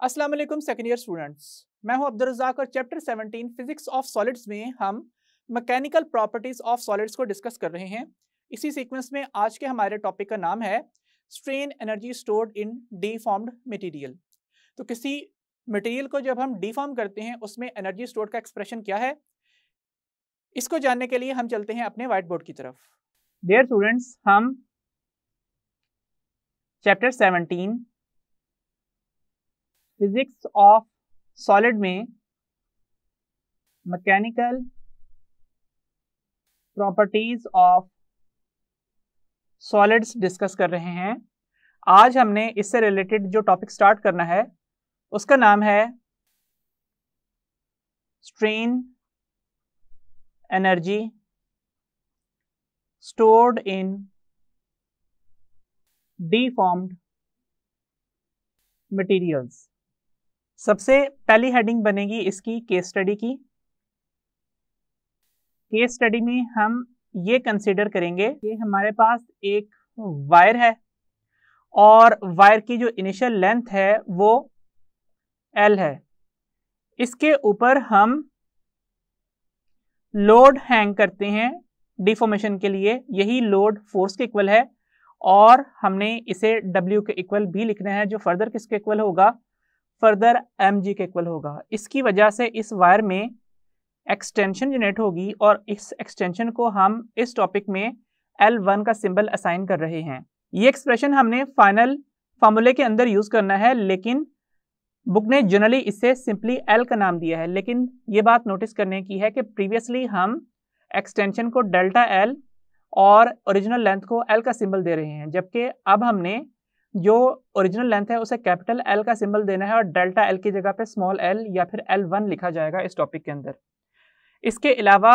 अस्सलाम वालेकुम second year students. मैं हूं अब्दुल रज़ाक और चैप्टर 17 फिजिक्स ऑफ सॉलिड्स में हम मैकेनिकल प्रॉपर्टीज ऑफ सॉलिड्स को डिस्कस कर रहे हैं। इसी सीक्वेंस में आज के हमारे टॉपिक का नाम है strain energy stored in deformed material. तो किसी मटेरियल को जब हम डीफॉर्म करते हैं उसमें एनर्जी स्टोर्ड का एक्सप्रेशन क्या है, इसको जानने के लिए हम चलते हैं अपने व्हाइट बोर्ड की तरफ। डियर स्टूडेंट्स, हम चैप्टर 17 फिजिक्स ऑफ सॉलिड में mechanical properties of solids discuss कर रहे हैं। आज हमने इससे रिलेटेड जो टॉपिक स्टार्ट करना है उसका नाम है strain energy stored in डीफॉर्म्ड materials. सबसे पहली हेडिंग बनेगी इसकी केस स्टडी की। केस स्टडी में हम ये कंसीडर करेंगे कि हमारे पास एक वायर है और वायर की जो इनिशियल लेंथ है वो L है। इसके ऊपर हम लोड हैंग करते हैं डिफॉर्मेशन के लिए, यही लोड फोर्स के इक्वल है और हमने इसे W के इक्वल भी लिखना है, जो फर्दर किसके इक्वल होगा, फर्दर mg के इक्वल होगा। इसकी वजह से इस वायर में एक्सटेंशन जनरेट होगी और इस एक्सटेंशन को हम इस टॉपिक में L1 का सिंबल असाइन कर रहे हैं। ये एक्सप्रेशन हमने फाइनल फार्मूले के अंदर यूज करना है, लेकिन बुक ने जनरली इसे सिंपली L का नाम दिया है। लेकिन ये बात नोटिस करने की है कि प्रीवियसली हम एक्सटेंशन को डेल्टा L और ओरिजिनल लेंथ को L का सिंबल दे रहे हैं, जबकि अब हमने जो ओरिजिनल लेंथ है उसे कैपिटल L का सिंबल देना है और डेल्टा L की जगह पे स्मॉल l या फिर L1 लिखा जाएगा इस टॉपिक के अंदर। इसके अलावा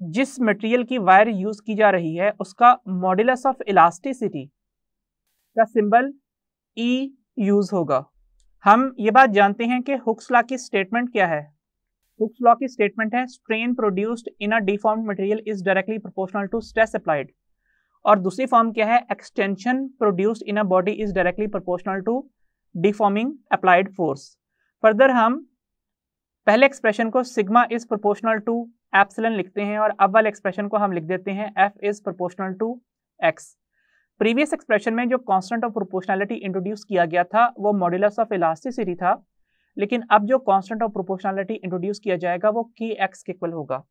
जिस मटेरियल की वायर यूज की जा रही है उसका मॉड्यूलस ऑफ इलास्टिसिटी का सिंबल E यूज होगा। हम ये बात जानते हैं कि हुक्स लॉ की स्टेटमेंट क्या है। हुक्स लॉ की स्टेटमेंट है strain produced in a deformed material is directly proportional to stress applied, और दूसरी फॉर्म क्या है, extension produced in a body is directly proportional to deforming applied force. Further हम पहले एक्सप्रेशन को sigma is proportional to epsilon लिखते हैं और अब वाले एक्सप्रेशन को हम लिख देते हैं F is proportional to X। Previous expression में जो कांस्टेंट ऑफ प्रोपोर्शनैलिटी इंट्रोड्यूस किया गया था वो मॉड्यूलस ऑफ इलास्टिसिटी था, लेकिन अब जो कांस्टेंट ऑफ प्रोपोर्शनैलिटी इंट्रोड्यूस किया जाएगा वो Kx के इक्वल होगा।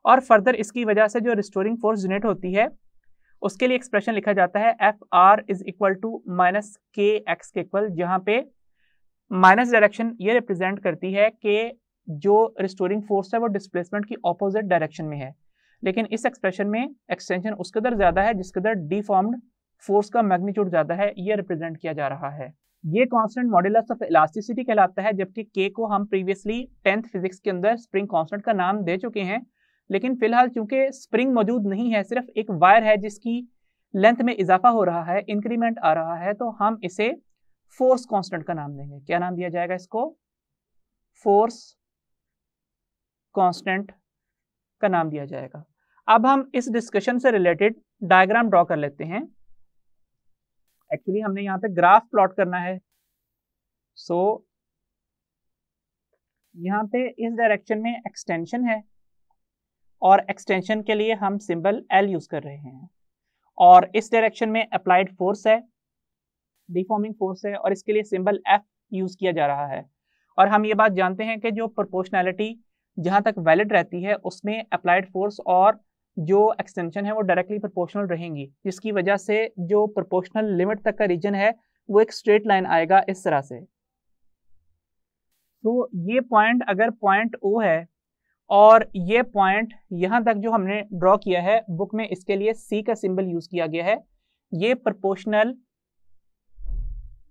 और फर्दर इसकी वजह से जो रिस्टोरिंग फोर्स जनरेट होती है उसके लिए एक्सप्रेशन लिखा जाता है Fr is equal to minus Kx के इक्वल, जहां पे माइनस डायरेक्शन ये रिप्रेजेंट करती है कि जो रिस्टोरिंग फोर्स है वो डिस्प्लेसमेंट की ऑपोजिट डायरेक्शन में है, लेकिन इस एक्सप्रेशन में एक्सटेंशन उस कदर ज्यादा है जिस कदर डिफॉर्म्ड फोर्स का मैग्नीट्यूड ज्यादा है, ये रिप्रेजेंट किया जा रहा है। ये कांस्टेंट मॉड्यूलस ऑफ इलास्टिसिटी कहलाता है, जबकि K को हम प्रीवियसली 10th फिजिक्स के अंदर स्प्रिंग कांस्टेंट का नाम दे चुके हैं। लेकिन फिलहाल चूंकि स्प्रिंग मौजूद नहीं है, सिर्फ एक वायर है जिसकी लेंथ में इजाफा हो रहा है, इंक्रीमेंट आ रहा है, तो हम इसे फोर्स कांस्टेंट का नाम देंगे। क्या नाम दिया जाएगा इसको? फोर्स कांस्टेंट का नाम दिया जाएगा। अब हम इस डिस्कशन से रिलेटेड डायग्राम ड्रॉ कर लेते हैं। एक्चुअली हमने यहाँ पे ग्राफ प्लॉट करना है, सो यहाँ पे इस डायरेक्शन में एक्सटेंशन है और एक्सटेंशन के लिए हम सिंबल L यूज कर रहे हैं, और इस डायरेक्शन में अप्लाइड फोर्स है, डिफॉर्मिंग फोर्स है, और इसके लिए सिंबल F यूज किया जा रहा है। और हम ये बात जानते हैं कि जो प्रोपोर्शनैलिटी जहां तक वैलिड रहती है उसमें अप्लाइड फोर्स और जो एक्सटेंशन है वो डायरेक्टली प्रोपोर्शनल रहेंगी, जिसकी वजह से जो प्रोपोर्शनल लिमिट तक का रीजन है वो एक स्ट्रेट लाइन आएगा इस तरह से। तो ये पॉइंट अगर पॉइंट O है और ये पॉइंट यहां तक जो हमने ड्रॉ किया है, बुक में इसके लिए C का सिंबल यूज किया गया है। ये प्रोपोर्शनल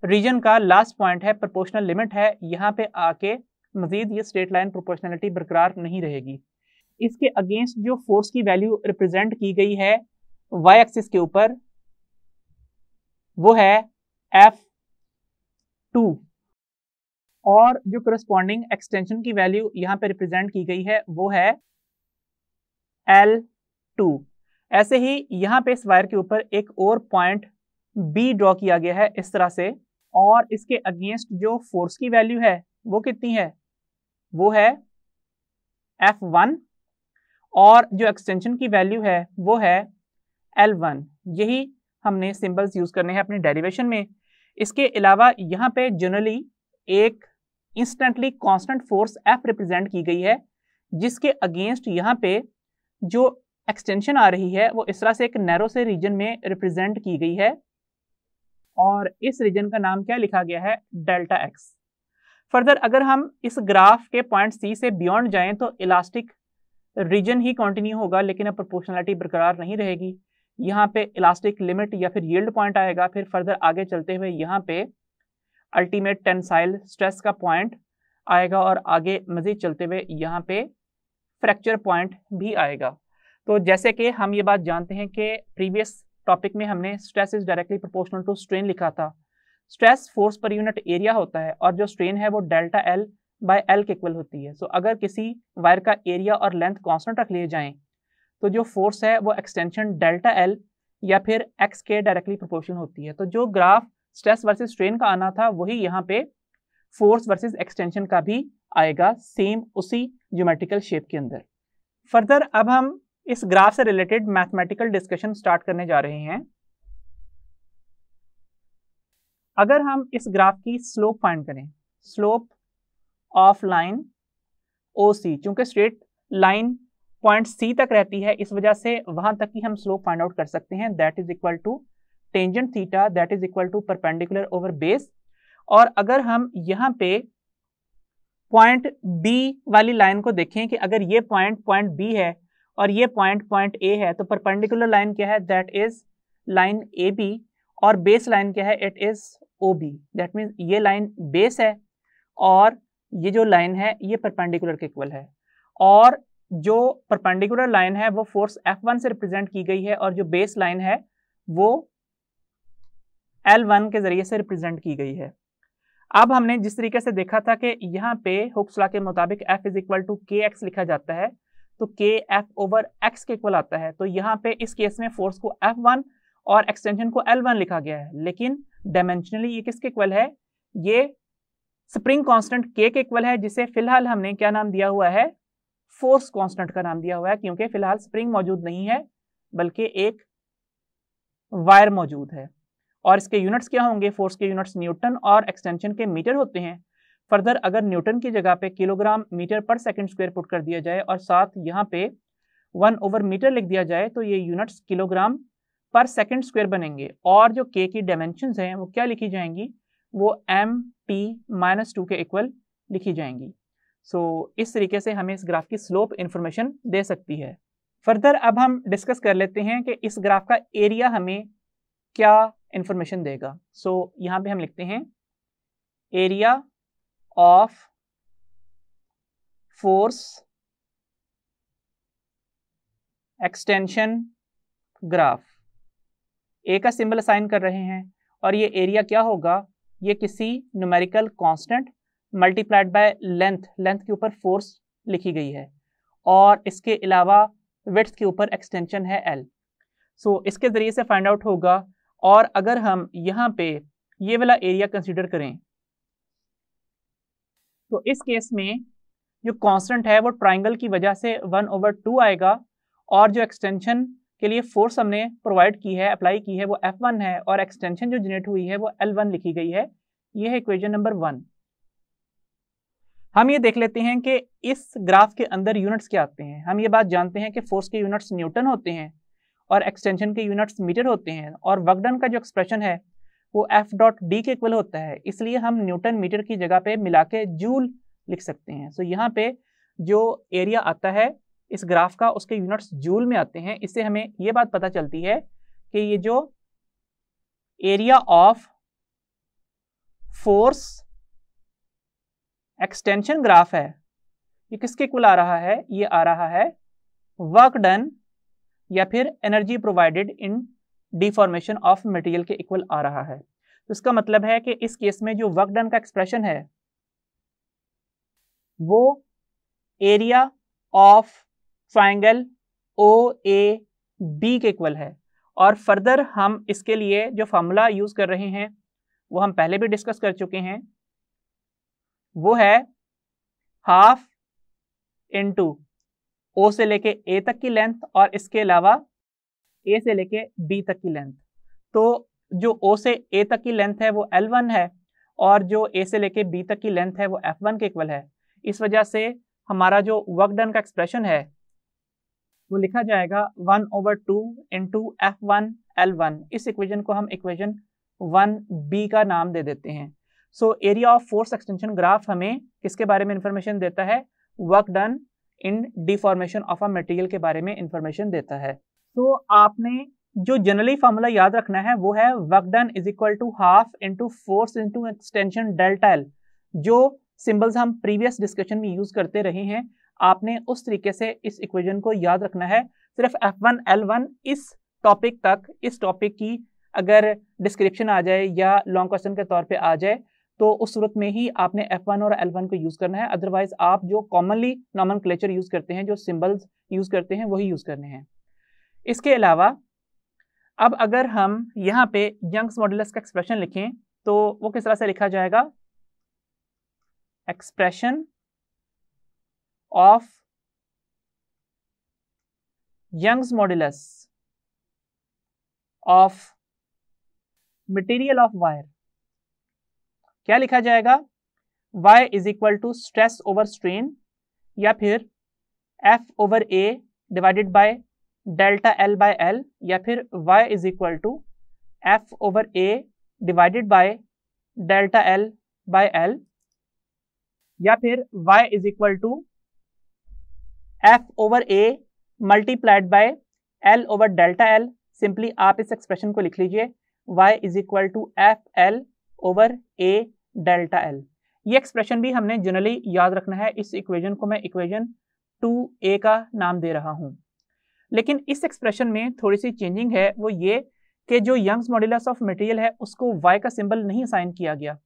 रीजन का लास्ट पॉइंट है, प्रोपोर्शनल लिमिट है। यहाँ पे आके मजीद ये स्ट्रेट लाइन प्रोपोर्शनैलिटी बरकरार नहीं रहेगी। इसके अगेंस्ट जो फोर्स की वैल्यू रिप्रेजेंट की गई है वाई एक्सिस के ऊपर वो है F2, और जो करस्पॉन्डिंग एक्सटेंशन की वैल्यू यहाँ पे रिप्रेजेंट की गई है वो है L2। ऐसे ही यहाँ पे इस वायर के ऊपर एक और पॉइंट B ड्रॉ किया गया है इस तरह से, और इसके अगेंस्ट जो फोर्स की वैल्यू है वो कितनी है, वो है F1, और जो एक्सटेंशन की वैल्यू है वो है L1। यही हमने सिंबल्स यूज करने हैं अपने डेरिवेशन में। इसके अलावा यहाँ पे जनरली एक instantly constant force F represent की गई है, जिसके अगेंस्ट यहाँ पे जो एक्सटेंशन आ रही है वो इस तरह से एक नैरो से रीजन में रिप्रेजेंट की गई है, और इस रीजन का नाम क्या लिखा गया है, डेल्टा एक्स। फर्दर अगर हम इस ग्राफ के पॉइंट सी से बियॉन्ड जाएं तो इलास्टिक रीजन ही कंटिन्यू होगा, लेकिन अब प्रोपोर्शनलिटी बरकरार नहीं रहेगी। यहाँ पे इलास्टिक लिमिट या फिर यील्ड पॉइंट आएगा, फिर फर्दर आगे चलते हुए यहाँ पे अल्टीमेट टेंसाइल स्ट्रेस का पॉइंट आएगा, और आगे मजीद चलते हुए यहाँ पे फ्रैक्चर पॉइंट भी आएगा। तो जैसे कि हम ये बात जानते हैं कि प्रीवियस टॉपिक में हमने stress is directly proportional to strain लिखा था। Stress force per unit area होता है, और जो स्ट्रेन है वो डेल्टा एल बाय एल के इक्वल होती है। सो अगर किसी वायर का एरिया और लेंथ कांस्टेंट रख लिए जाएं तो जो फोर्स है वो एक्सटेंशन डेल्टा एल या फिर एक्स के डायरेक्टली प्रोपोर्शनल होती है। तो जो ग्राफ स्ट्रेस वर्सेस स्ट्रेन का आना था वही यहाँ पे फोर्स वर्सेस एक्सटेंशन का भी आएगा, सेम उसी ज्योमेट्रिकल शेप के अंदर। फर्दर अब हम इस ग्राफ से रिलेटेड मैथमेटिकल डिस्कशन स्टार्ट करने जा रहे हैं। अगर हम इस ग्राफ की स्लोप फाइंड करें, स्लोप ऑफ लाइन OC, चूंकि स्ट्रेट लाइन पॉइंट C तक रहती है इस वजह से वहां तक की हम स्लोप फाइंड आउट कर सकते हैं, that is equal to tangent theta that is equal to perpendicular over base. और अगर हम यहाँ पे पॉइंट B वाली लाइन को देखें कि अगर ये पॉइंट B है और ये पॉइंट A है, तो परपेंडिकुलर लाइन क्या है, दैट इज लाइन AB, और बेस लाइन क्या है, it is OB। That means ये लाइन बेस है और ये जो लाइन है ये परपेंडिकुलर के इक्वल है, और जो परपेंडिकुलर लाइन है वो फोर्स F1 से रिप्रेजेंट की गई है, और जो बेस लाइन है वो L1 के जरिए से रिप्रेजेंट की गई है। अब हमने जिस तरीके से देखा था कि यहाँ पे हुक्स लॉ के मुताबिक F is equal to KX लिखा जाता है, तो KF ओवर X के इक्वल आता है। तो यहाँ पे इस केस में फोर्स को F1 और एक्सटेंशन को L1 लिखा गया है, लेकिन डायमेंशनली ये किसके इक्वल है, ये स्प्रिंग कांस्टेंट K के इक्वल है, जिसे फिलहाल हमने क्या नाम दिया हुआ है, फोर्स कांस्टेंट का नाम दिया हुआ है, क्योंकि फिलहाल स्प्रिंग मौजूद नहीं है बल्कि एक वायर मौजूद है। और इसके यूनिट्स क्या होंगे, फोर्स के यूनिट्स न्यूटन और एक्सटेंशन के मीटर होते हैं। फर्दर अगर न्यूटन की जगह पे किलोग्राम मीटर पर सेकंड स्क्वायर पुट कर दिया जाए और साथ यहाँ पे 1 ओवर मीटर लिख दिया जाए तो ये यूनिट्स किलोग्राम पर सेकंड स्क्वायर बनेंगे, और जो K की डायमेंशंस हैं वो क्या लिखी जाएंगी, वो MT-2 के इक्वल लिखी जाएंगी। सो इस तरीके से हमें इस ग्राफ की स्लोप इंफॉर्मेशन दे सकती है। फर्दर अब हम डिस्कस कर लेते हैं कि इस ग्राफ का एरिया हमें क्या इंफॉर्मेशन देगा। सो यहाँ पे हम लिखते हैं area of force extension graph. A का सिंबल असाइन कर रहे हैं, और ये एरिया क्या होगा, ये किसी numerical constant multiplied by length, length के ऊपर फोर्स लिखी गई है, और इसके अलावा विड्थ के ऊपर एक्सटेंशन है L। सो इसके जरिए से फाइंड आउट होगा। और अगर हम यहाँ पे ये वाला एरिया कंसीडर करें तो इस केस में जो कांस्टेंट है वो ट्राइंगल की वजह से 1/2 आएगा, और जो एक्सटेंशन के लिए फोर्स हमने प्रोवाइड की है, अप्लाई की है, वो F1 है, और एक्सटेंशन जो जनरेट हुई है वो L1 लिखी गई है। ये है इक्वेशन नंबर 1। हम ये देख लेते हैं कि इस ग्राफ के अंदर यूनिट्स क्या आते हैं। हम ये बात जानते हैं कि फोर्स के यूनिट्स न्यूटन होते हैं और एक्सटेंशन के यूनिट्स मीटर होते हैं, और वर्क डन का जो एक्सप्रेशन है वो F.D के इक्वल होता है, इसलिए हम न्यूटन मीटर की जगह पे मिला के जूल लिख सकते हैं। सो यहाँ पे जो एरिया आता है इस ग्राफ का उसके यूनिट्स जूल में आते हैं। इससे हमें ये बात पता चलती है कि ये जो area of force extension graph है ये किसके इक्वल आ रहा है, ये आ रहा है वर्क डन या फिर energy provided in deformation of material के इक्वल आ रहा है। तो इसका मतलब है कि इस केस में जो वर्क डन का एक्सप्रेशन है वो एरिया ऑफ ट्राइंगल OAB के इक्वल है। और फर्दर हम इसके लिए जो फार्मूला यूज कर रहे हैं वो हम पहले भी डिस्कस कर चुके हैं, वो है हाफ इनटू ओ से लेके ए तक की लेंथ और इसके अलावा ए से लेके बी तक की लेंथ। तो जो ओ से ए तक की लेंथ है वो L1 है और जो ए से लेके बी तक की लेंथ है वो F1 के इक्वल है। इस वजह से हमारा जो वर्क डन का एक्सप्रेशन है वो लिखा जाएगा 1/2 इंटू F1 L1। इस इक्वेशन को हम इक्वेशन 1b का नाम दे देते हैं। So area of force extension graph हमें किसके बारे में इंफॉर्मेशन देता है? Work done in deformation of a material के बारे में इंफॉर्मेशन देता है। तो आपने जो जनरली फॉर्मूला याद रखना है वो है work done is equal to half into force into extension delta L. जो सिंबल्स हम प्रीवियस डिस्कशन में यूज करते रहे हैं, आपने उस तरीके से इस इक्वेशन को याद रखना है। सिर्फ F1 L1 इस टॉपिक तक, इस टॉपिक की अगर डिस्क्रिप्शन आ जाए या लॉन्ग क्वेश्चन के तौर पे आ जाए तो उस सूरत में ही आपने F1 और L1 को यूज करना है। अदरवाइज आप जो कॉमनली नॉमेनक्लेचर यूज करते हैं, जो सिंबल्स यूज करते हैं, वही यूज करने हैं। इसके अलावा अब अगर हम यहाँ पे यंग्स मॉडुलस का एक्सप्रेशन लिखें तो वो किस तरह से लिखा जाएगा? Expression of Young's modulus of material of wire. क्या लिखा जाएगा? y is equal to stress over strain या फिर F/A divided by delta L by L या फिर y is equal to F/A divided by delta L by L या फिर y is equal to F/A multiplied by L over delta L। Simply आप इस expression को लिख लीजिए y is equal to FL over A delta L। ये expression भी हमने जनरली याद रखना है। इस इक्वेशन को मैं इक्वेशन 2a का नाम दे रहा हूं। लेकिन इस एक्सप्रेशन में थोड़ी सी चेंजिंग है, वो ये कि जो यंग्स मॉडुलस ऑफ मटेरियल है उसको y का सिंबल नहीं असाइन किया गया,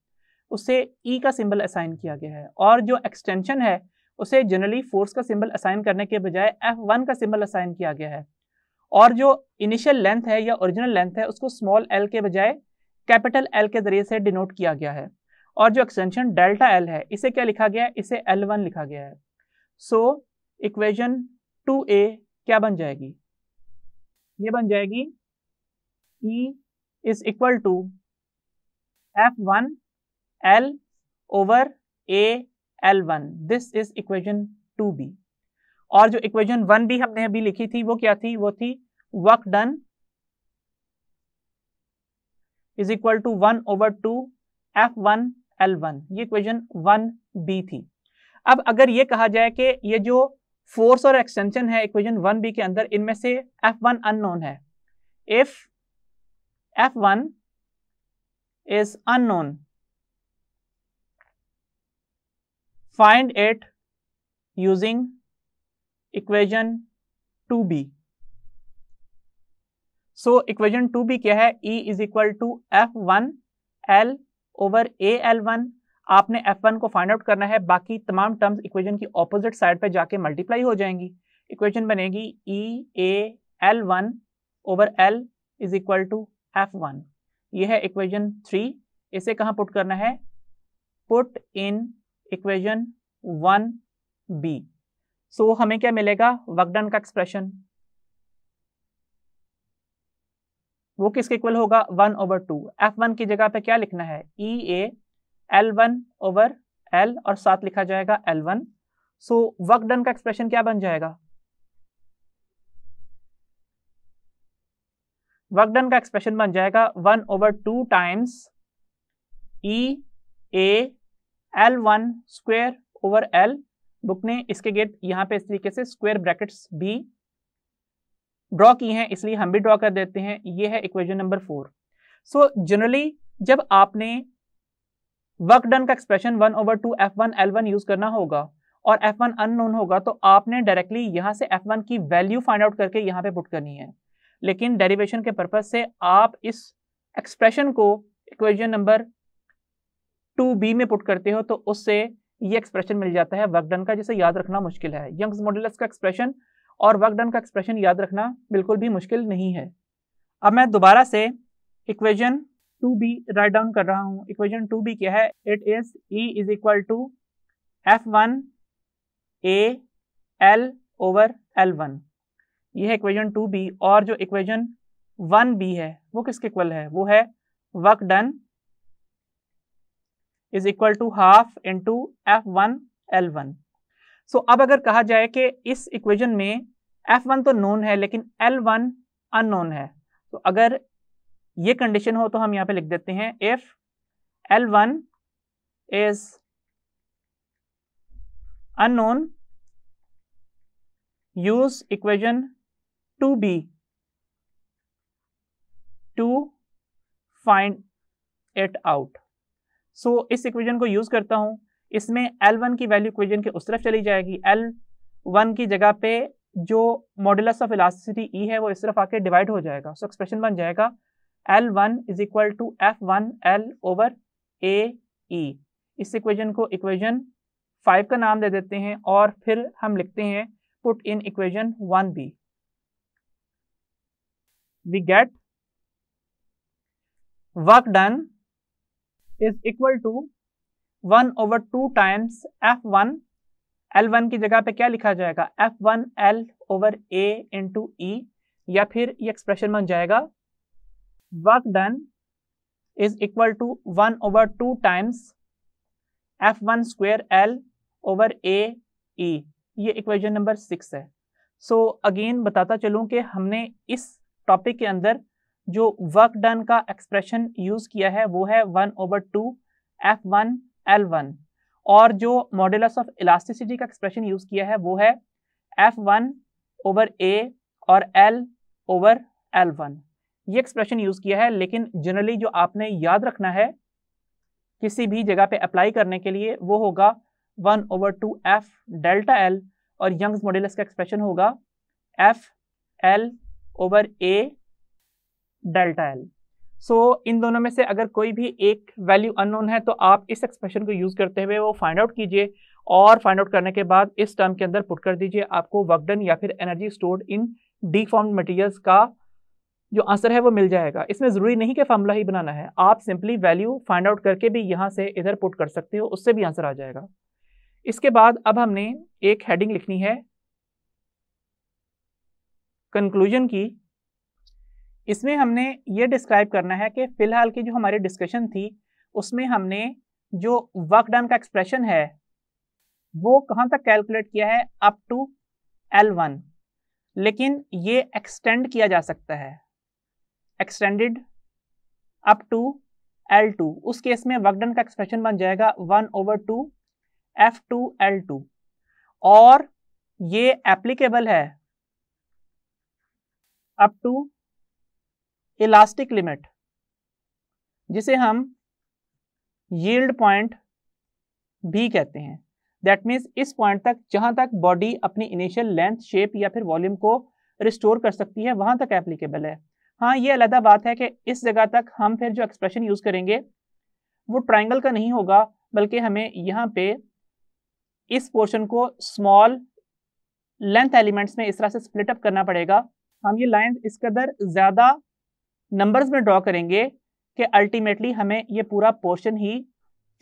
उसे E का सिंबल असाइन किया गया है। और जो एक्सटेंशन है उसे जनरली फोर्स का सिंबल असाइन करने के बजाय F1 का सिंबल असाइन किया गया है। और जो इनिशियल लेंथ है या ओरिजिनल लेंथ है उसको स्मॉल l के बजाय कैपिटल L के जरिए से डिनोट किया गया है। और जो एक्सटेंशन डेल्टा L है इसे क्या लिखा गया है? इसे L1 लिखा गया है। सो इक्वेशन 2a क्या बन जाएगी? ये बन जाएगी E is equal to F1 L over A L1। This is equation 2b। और जो इक्वेशन 1b हमने अभी लिखी थी वो क्या थी? वो थी work done is equal to 1/2 F1 L1। ये इक्वेशन 1b थी। अब अगर ये कहा जाए कि ये जो फोर्स और एक्सटेंशन है इक्वेशन 1b के अंदर, इनमें से F1 अननोन है। If F1 is unknown find it using equation 2b। So equation 2b क्या है? E is equal to F1 L over A L1। आपने F1 को फाइंड आउट करना है, बाकी तमाम टर्म्स इक्वेशन की ऑपोजिट साइड पे जाके मल्टीप्लाई हो जाएंगी। इक्वेशन बनेगी EA L1 over L is equal to F1। ये है इक्वेशन 3। इसे कहाँ पुट करना है? Put in equation 1b। सो हमें क्या मिलेगा? वर्क डन का एक्सप्रेशन। वो किसके इक्वल होगा? 1/2। F1 की जगह पे क्या लिखना है? EA L1 ओवर L और साथ लिखा जाएगा L1। सो वर्क डन का एक्सप्रेशन क्या बन जाएगा? वर्क डन का एक्सप्रेशन बन जाएगा 1/2 times EA L1 square over L। Book ने इसके गेट यहाँ पे इस तरीके से स्क्वायर ब्रैकेट्स भी ड्रॉ की हैं, इसलिए हम भी ड्रॉ कर देते हैं। ये है इक्वेशन नंबर 4। सो जनरली जब आपने वर्क डन का एक्सप्रेशन 1/2 F1 L1 यूज करना होगा और F1 अननोन होगा तो आपने डायरेक्टली यहां से F1 की वैल्यू फाइंड आउट करके यहां पे पुट करनी है। लेकिन डेरिवेशन के पर्पज से आप इस एक्सप्रेशन को इक्वेशन नंबर 2b में पुट करते हो तो उससे ये एक्सप्रेशन मिल जाता है वर्क डन का, जिसे याद रखना मुश्किल है। यंग्स मॉडुलस का एक्सप्रेशन और वर्क डन का एक्सप्रेशन याद रखना बिल्कुल भी मुश्किल नहीं है। अब मैं दोबारा से इक्वेशन 2b राइट डाउन कर रहा हूँ। इक्वेशन 2b क्या है? It is E is equal to F1 A L over L1। यह है इक्वेशन 2b। और जो इक्वेशन 1b है वो किसके इक्वल है? वो है work done is equal to half into F1 L1। So अब अगर कहा जाए कि इस इक्वेशन में F1 तो नोन है लेकिन L1 अननोन है, तो अगर ये कंडीशन हो तो हम यहां पे लिख देते हैं if L1 is unknown use equation 2b to find it out. So इस इक्वेशन को यूज करता हूं, इसमें L1 की वैल्यू इक्वेशन के उस तरफ चली जाएगी। L1 की जगह पे जो मॉड्यूलस ऑफ इलास्टिसिटी E है वो इस तरफ आके डिवाइड हो जाएगा। सो एक्सप्रेशन बन जाएगा L1 is equal to F1 L over AE। इस इक्वेशन को इक्वेशन 5 का नाम दे देते हैं और फिर हम लिखते हैं put in equation 1b। We get work done is equal to 1 over 2 times F1 L1 की जगह पे क्या लिखा जाएगा? F1 L over A into E, या फिर ये एक्सप्रेशन बन जाएगा work done is equal to 1 over 2 times F1 square L over A E। ये इक्वेशन नंबर 6 है। सो अगेन बताता चलूं कि हमने इस टॉपिक के अंदर जो वर्क डन का एक्सप्रेशन यूज किया है वो है 1 ओवर 2 F1 L1, और जो मॉड्यूलस ऑफ इलास्टिसिटी का एक्सप्रेशन यूज किया है वो है F1 ओवर A और L ओवर L1। ये एक्सप्रेशन यूज किया है, लेकिन जनरली जो आपने याद रखना है किसी भी जगह पे अप्लाई करने के लिए वो होगा 1 ओवर 2 F डेल्टा L, और यंग्स मॉड्यूलस का एक्सप्रेशन होगा F L over A delta L। सो इन दोनों में से अगर कोई भी एक वैल्यू अननोन है तो आप इस एक्सप्रेशन को यूज करते हुए वो फाइंड आउट कीजिए, और फाइंड आउट करने के बाद इस टर्म के अंदर पुट कर दीजिए। आपको वर्क डन या फिर एनर्जी स्टोर्ड इन डीफॉर्म्ड मटेरियल्स का जो आंसर है वो मिल जाएगा। इसमें जरूरी नहीं कि फॉर्मूला ही बनाना है, आप सिंपली वैल्यू फाइंड आउट करके भी यहाँ से इधर पुट कर सकते हो, उससे भी आंसर आ जाएगा। इसके बाद अब हमने एक हेडिंग लिखनी है कंक्लूजन की। इसमें हमने ये डिस्क्राइब करना है कि फिलहाल की जो हमारी डिस्कशन थी उसमें हमने जो वर्क डन का एक्सप्रेशन है वो कहाँ तक कैलकुलेट किया है? अप टू L1, लेकिन ये एक्सटेंड किया जा सकता है, एक्सटेंडेड अप टू L2। उस केस में वर्क डन का एक्सप्रेशन बन जाएगा 1 ओवर 2 F2 L2, और ये एप्लीकेबल है अप टू इलास्टिक लिमिट, जिसे हम यील्ड पॉइंट भी कहते हैं। दैट मीन्स इस पॉइंट तक जहां तक बॉडी अपनी इनिशियल लेंथ, शेप या फिर वॉल्यूम को रिस्टोर कर सकती है वहां तक एप्लीकेबल है। हाँ, ये अलग बात है कि इस जगह तक हम फिर जो एक्सप्रेशन यूज करेंगे वो ट्राइंगल का नहीं होगा, बल्कि हमें यहाँ पे इस पोर्शन को स्मॉल लेंथ एलिमेंट्स में इस तरह से स्प्लिट अप करना पड़ेगा। हम ये लाइंस इस कदर ज्यादा नंबर्स में ड्रॉ करेंगे कि अल्टीमेटली हमें ये पूरा पोर्शन ही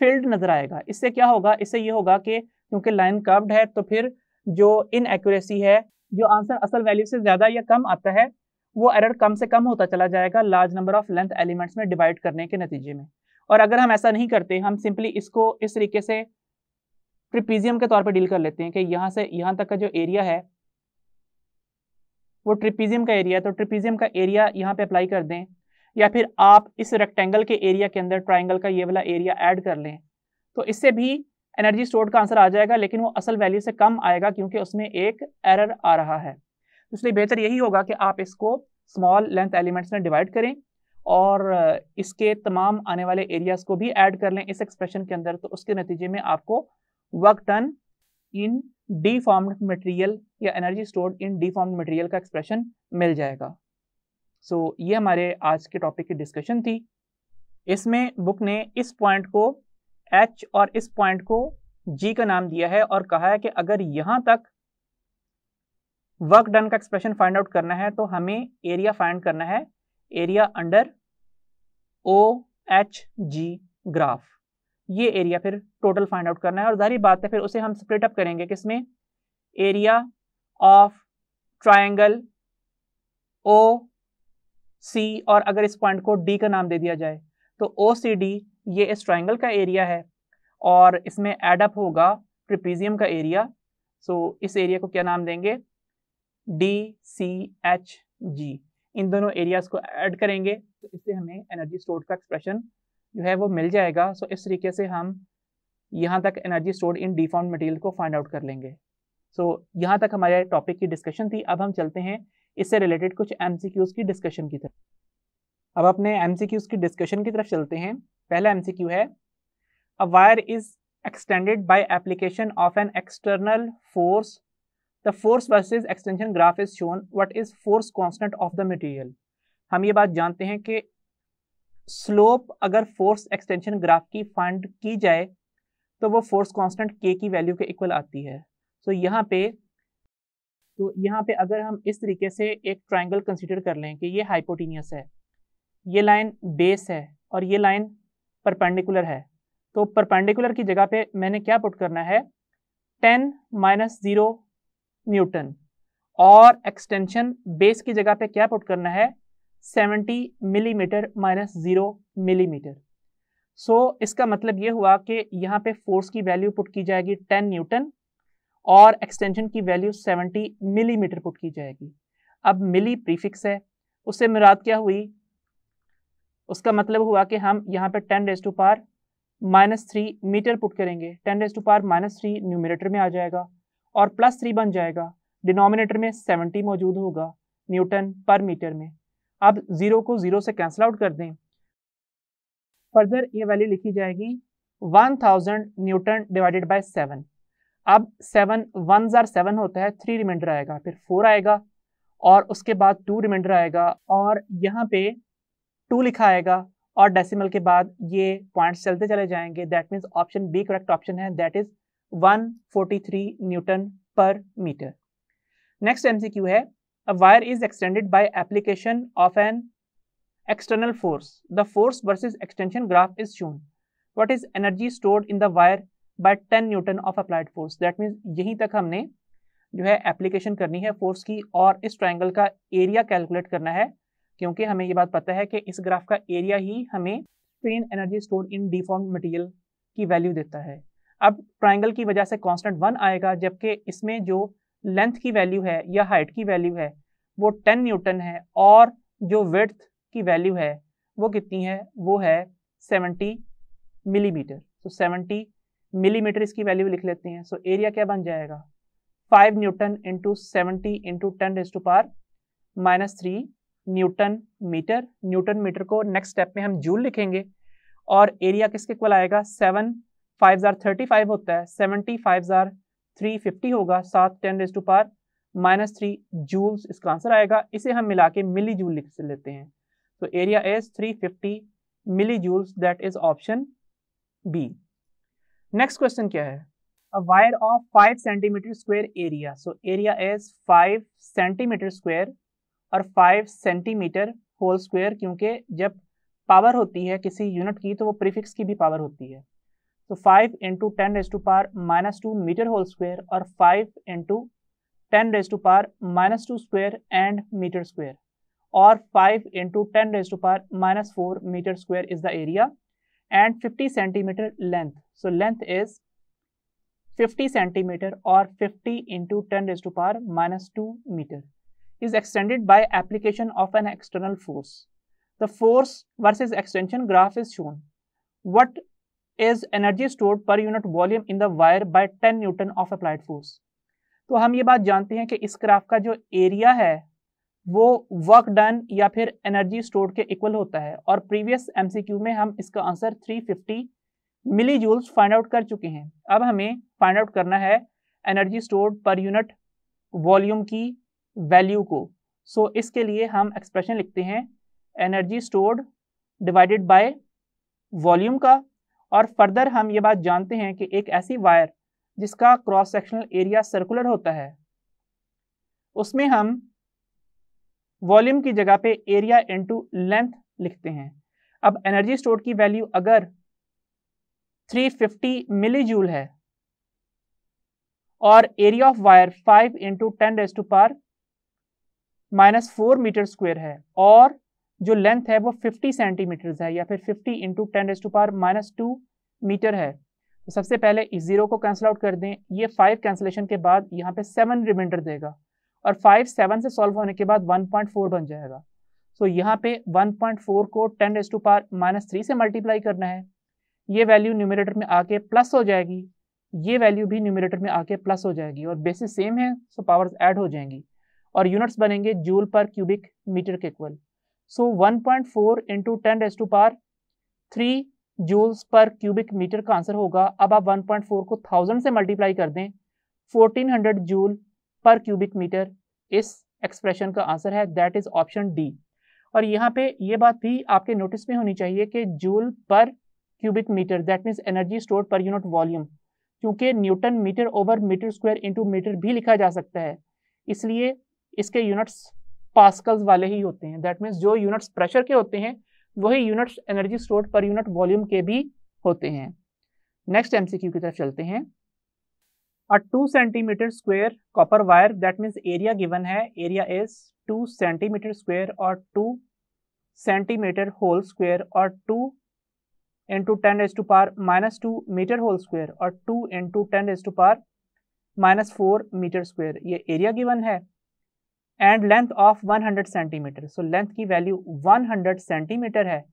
फिल्ड नजर आएगा। इससे क्या होगा? इससे ये होगा कि क्योंकि लाइन कर्व्ड है तो फिर जो इनएक्यूरेसी है, जो आंसर असल वैल्यू से ज्यादा या कम आता है, वो एरर कम से कम होता चला जाएगा large number of length elements में डिवाइड करने के नतीजे में। और अगर हम ऐसा नहीं करते, हम सिंपली इसको इस तरीके से ट्रिपीजियम के तौर पर डील कर लेते हैं कि यहाँ से यहाँ तक का जो एरिया है वो ट्रिपीजियम का एरिया है, तो ट्रिपीजियम का एरिया यहाँ पे अप्लाई कर दें, या फिर आप इस रेक्टेंगल के एरिया के अंदर ट्राइंगल का ये वाला एरिया ऐड कर लें, तो इससे भी एनर्जी स्टोर्ड का आंसर आ जाएगा, लेकिन वो असल वैल्यू से कम आएगा क्योंकि उसमें एक एरर आ रहा है। इसलिए बेहतर यही होगा कि आप इसको स्मॉल लेंथ एलिमेंट्स में डिवाइड करें और इसके तमाम आने वाले एरियाज को भी ऐड कर लें इस एक्सप्रेशन के अंदर, तो उसके नतीजे में आपको work done in deformed material या energy stored in deformed material का एक्सप्रेशन मिल जाएगा। सो ये हमारे आज के टॉपिक की डिस्कशन थी। इसमें बुक ने इस पॉइंट को H और इस पॉइंट को G का नाम दिया है और कहा है कि अगर यहां तक वर्क डन का एक्सप्रेशन फाइंड आउट करना है तो हमें एरिया फाइंड करना है, एरिया अंडर HG ग्राफ, ये एरिया फिर टोटल फाइंड आउट करना है। और जाहिर बात है फिर उसे हम स्प्लिट अप करेंगे किसमें, एरिया ऑफ ट्रायंगल OC, और अगर इस पॉइंट को D का नाम दे दिया जाए तो OCD ये इस ट्रायंगल का एरिया है और इसमें एड अप होगा ट्रिपीजियम का एरिया। सो इस एरिया को क्या नाम देंगे, DCHG। इन दोनों एरियाज को ऐड करेंगे तो इससे हमें एनर्जी स्टोर्ड का एक्सप्रेशन जो है वो मिल जाएगा। सो इस तरीके से हम यहाँ तक एनर्जी स्टोर्ड इन डिफॉर्म्ड मटेरियल को फाइंड आउट कर लेंगे। सो यहाँ तक हमारे टॉपिक की डिस्कशन थी। अब हम चलते हैं इससे रिलेटेड कुछ MCQs की डिस्कशन की तरफ। अब अपने MCQs की डिस्कशन की तरफ चलते हैं। पहला MCQ है, a wire is extended by application of an external force. The force versus extension graph is shown. What is force constant of the material? हम ये बात जानते हैं कि स्लोप अगर फोर्स एक्सटेंशन ग्राफ की फाइंड की जाए तो वो फोर्स कांस्टेंट k की वैल्यू के इक्वल आती है। तो यहाँ पे अगर हम इस तरीके से एक ट्रायंगल कंसीडर कर लें कि ये हाइपोटेनियस है, ये लाइन बेस है और ये लाइन परपेंडिकुलर है, तो परपेंडिकुलर की जगह पे मैंने क्या पुट करना है, 10-0 न्यूटन, और एक्सटेंशन बेस की जगह पे क्या पुट करना है, 70 मिलीमीटर -0 मिलीमीटर। सो इसका मतलब ये हुआ कि यहाँ पे फोर्स की वैल्यू पुट की जाएगी 10 न्यूटन और एक्सटेंशन की वैल्यू 70 मिलीमीटर पुट की जाएगी। अब मिली प्रीफिक्स है, उससे मुराद क्या हुई, उसका मतलब हुआ कि हम यहाँ पे 10⁻³ मीटर पुट करेंगे। 10⁻³ न्यूमरेटर में आ जाएगा और +3 बन जाएगा, डिनोमिनेटर में 70 मौजूद होगा न्यूटन पर मीटर में। अब 0 को 0 से कैंसिल आउट कर दें, फर्दर ये वैल्यू लिखी जाएगी 1000 न्यूटन डिवाइडेड बाय 7। अब 7 1s are 7 होता है, 3 रिमाइंडर आएगा, फिर 4 आएगा और उसके बाद 2 रिमाइंडर आएगा और यहाँ पे 2 लिखा आएगा और डेसिमल के बाद ये पॉइंट्स चलते चले जाएंगे। That means option B correct option है, that is 143 newton per metre. Next MCQ है, a wire is extended by application of an external force. The force versus extension graph is shown. What is energy stored in the wire by 10 Newton of applied force? That means यहीं तक हमने जो है application करनी है force की और इस ट्रायंगल का एरिया कैलकुलेट करना है, क्योंकि हमें ये बात पता है कि इस ग्राफ का एरिया ही हमें स्ट्रेन एनर्जी स्टोर्ड इन डिफॉर्म्ड मटेरियल की वैल्यू देता है। अब ट्रायंगल की वजह से कांस्टेंट 1 आएगा, जबकि इसमें जो लेंथ की वैल्यू है या हाइट की वैल्यू है वो 10 न्यूटन है और जो विड्थ की वैल्यू है वो कितनी है, वो है 70 मिलीमीटर। तो 70 मिलीमीटर इसकी वैल्यू लिख लेते हैं। सो एरिया क्या बन जाएगा, 5 newton into 70 into 10⁻³ newton metre. Newton metre को नेक्स्ट स्टेप में हम जूल लिखेंगे और एरिया किसके इक्वल आएगा, 7 5s are 35 होता है, 70 5s are 350 होगा, 7 10⁻³ जूल्स इसका आंसर आएगा। इसे हम मिला के मिली जूल लिख लेते हैं। तो area is 350 milli joules, that is option B. Next question क्या है, a wire of 5 centimetre square area. So area is 5 centimetre square और 5 सेंटीमीटर होल स्क्वायर, क्योंकि जब पावर होती है किसी यूनिट की तो वो प्रीफिक्स की भी पावर होती है। तो 5 इंटू 10⁻² मीटर होल स्क्वायर और 5 into 10⁻² square and metre square, और 5 into 10⁻⁴ metre square is the area and 50 centimetre length. So length is 50 centimetre और 50 into 10⁻² metre is extended by application of an external force. The force versus extension graph is shown. What is energy stored per unit volume in the wire by 10 Newton of applied force? तो हम ये बात जानते हैं कि इस graph का जो एरिया है वो वर्क डन या फिर एनर्जी स्टोर्ड के इक्वल होता है, और प्रीवियस MCQ में हम इसका answer 350 milli joules find out कर चुके हैं। अब हमें फाइंड आउट करना है energy stored per unit volume की वैल्यू को। सो इसके लिए हम एक्सप्रेशन लिखते हैं energy stored divided by volume का, और फर्दर हम ये बात जानते हैं कि एक ऐसी वायर जिसका क्रॉस सेक्शनल एरिया सर्कुलर होता है उसमें हम वॉल्यूम की जगह पे एरिया इनटू लेंथ लिखते हैं। अब एनर्जी स्टोर्ड की वैल्यू अगर 350 मिली जूल है और area of wire 5 into 10⁻⁻4 metre square है और जो लेंथ है वो 50 सेंटीमीटर है या फिर 50 इंटू 10⁻2 मीटर है, तो सबसे पहले इस जीरो को कैंसिल आउट कर दें। ये 5 कैंसिलेशन के बाद यहाँ पे 7 रिमाइंडर देगा और 5 7 से सॉल्व होने के बाद 1.4 बन जाएगा। सो यहाँ पे 1.4 को 10⁻³ से मल्टीप्लाई करना है। ये वैल्यू न्यूमरेटर में आके प्लस हो जाएगी, ये वैल्यू भी न्यूमरेटर में आके प्लस हो जाएगी और बेसिस सेम है सो पावर्स ऐड हो जाएंगी और यूनिट्स बनेंगे जूल पर क्यूबिक मीटर के equal. So 1.4 into 10⁻³ joules per cubic metre का आंसर होगा। अब आप 1.4 को 1000 से मल्टीप्लाई कर दें, 1400 जूल पर क्यूबिक मीटर इस एक्सप्रेशन का आंसर है, दैट इज ऑप्शन डी। और यहाँ पे ये बात भी आपके नोटिस में होनी चाहिए कि joule per cubic metre that means energy stored per unit volume, क्योंकि newton metre over metre square into metre भी लिखा जा सकता है, इसलिए इसके यूनिट्स पास्कल्स वाले ही होते हैं। दैट मीन्स जो यूनिट्स प्रेशर के होते हैं वही units energy stored per unit volume के भी होते हैं। नेक्स्ट एमसीक्यू की तरफ चलते हैं। अ 2 centimetre square copper wire that means area given है, एरिया इज 2 सेंटीमीटर स्क्वायर और 2 सेंटीमीटर होल स्क्वायर और 2 इंटू 10⁻⁻2 मीटर होल स्क्वायर और 2 इंटू 10⁻⁻4 मीटर स्क्वायर, ये एरिया गिवन है and length of 100 centimetre. So length की वैल्यू 100 सेंटीमीटर है,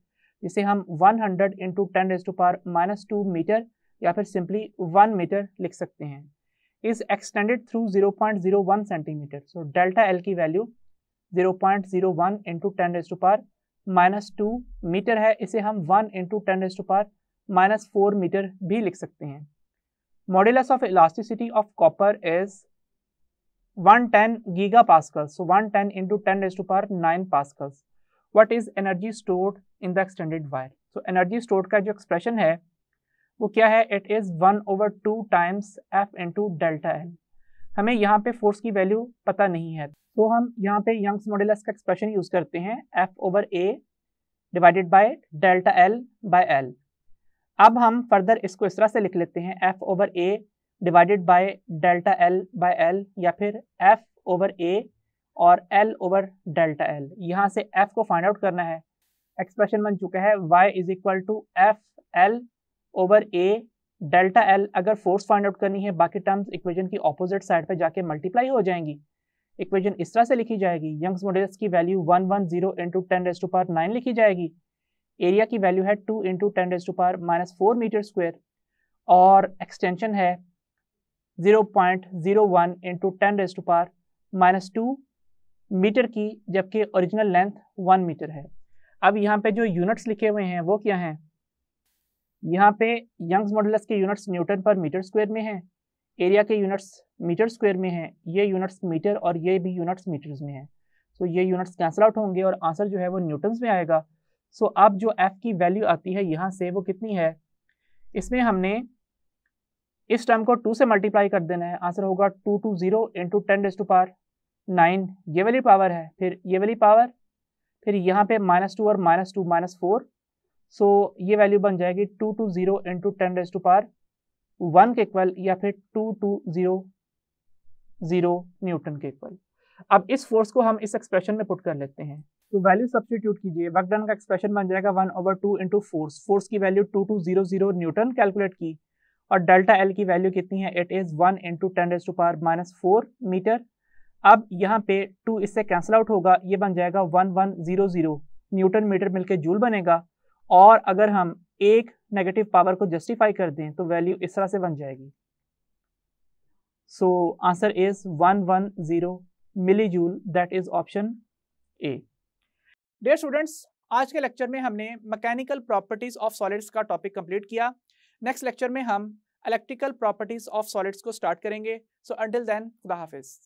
जिसे हम 100 इंटू 10⁻⁻2 मीटर या फिर सिंपली 1 मीटर लिख सकते हैं। Is extended through 0.01 centimetre. So delta L की वैल्यू 0.01 इंटू 10⁻⁻2 मीटर है, इसे हम 1 इंटू 10⁻⁻4 मीटर भी लिख सकते हैं। Modulus of elasticity of copper is 110 giga pascals, so 110 into 10⁹ pascals. What is energy stored in the extended wire? So energy stored का जो एक्सप्रेशन है वो क्या है? It is 1/2 times F into delta L। हमें यहाँ पे फोर्स की वैल्यू पता नहीं है, तो हम यहाँ पे यंग्स मॉड्यूलस का एक्सप्रेशन यूज करते हैं F/A divided by delta L by L। अब हम फर्दर इसको इस तरह से लिख लेते हैं F/A divided by delta L by L या फिर F/A और L/डेल्टा एल। यहाँ से F को फाइंड आउट करना है। एक्सप्रेशन बन चुका है y is equal to F/L/A delta L. अगर फोर्स फाइंड आउट करनी है बाकी टर्म्स इक्वेशन की ऑपोजिट साइड पे जाके मल्टीप्लाई हो जाएंगी। इक्वेशन इस तरह से लिखी जाएगी, यंग्स मॉड्यूलस की वैल्यू 110 इंटू 10⁻9 लिखी जाएगी, एरिया की वैल्यू है 2 इंटू 10⁻⁻4 मीटर स्क्वायर और एक्सटेंशन है 0.01 इंटू 10⁻⁻2 मीटर की, जबकि ओरिजिनल लेंथ 1 मीटर है। अब यहाँ पे जो यूनिट्स लिखे हुए हैं वो क्या हैं? यहाँ पे यंग्स मॉड्यूलस के units Newton per metre square में हैं, एरिया के यूनिट्स मीटर स्क्वायर में हैं, ये यूनिट्स मीटर और ये भी यूनिट्स मीटर्स में हैं। सो ये यूनिट्स कैंसिल आउट होंगे और आंसर जो है वो न्यूटन्स में आएगा। सो अब जो F की वैल्यू आती है यहाँ से वो कितनी है? इसमें हमने इस टर्म को 2 से मल्टीप्लाई कर देना है, आंसर होगा 220 इंटू 10⁻9, ये वाली पावर है, फिर ये वाली पावर, फिर यहाँ पे -2 और -2 -4, सो ये वैल्यू बन जाएगी 220 इंटू 10⁻1 के इक्वल या फिर 2200 न्यूटन के इक्वल। अब इस फोर्स को हम इस एक्सप्रेशन में पुट कर लेते हैं, तो वैल्यू सब्स्टिट्यूट कीजिए, वर्क डन का एक्सप्रेशन बन जाएगा 1/2 इंटू फोर्स की वैल्यू 2200 न्यूटन कैलकुलेट की और डेल्टा एल की वैल्यू कितनी है? It is 1 into 10⁻⁻4 metre. अब यहाँ पे 2 इससे कैंसिल आउट होगा, ये बन जाएगा 1100 न्यूटन मीटर मिलके जूल बनेगा और अगर हम एक नेगेटिव पावर को जस्टिफाई कर दें तो वैल्यू इस तरह से बन जाएगी। So answer is 110 millijoule, that is option A. Dear students, आज के लेक्चर में हमने मैकेनिकल प्रॉपर्टीज ऑफ सॉलिड्स का टॉपिक कंप्लीट किया। नेक्स्ट लेक्चर में हम इलेक्ट्रिकल प्रॉपर्टीज ऑफ सॉलिड्स को स्टार्ट करेंगे। सो अंटिल देन, खुदा हाफिज।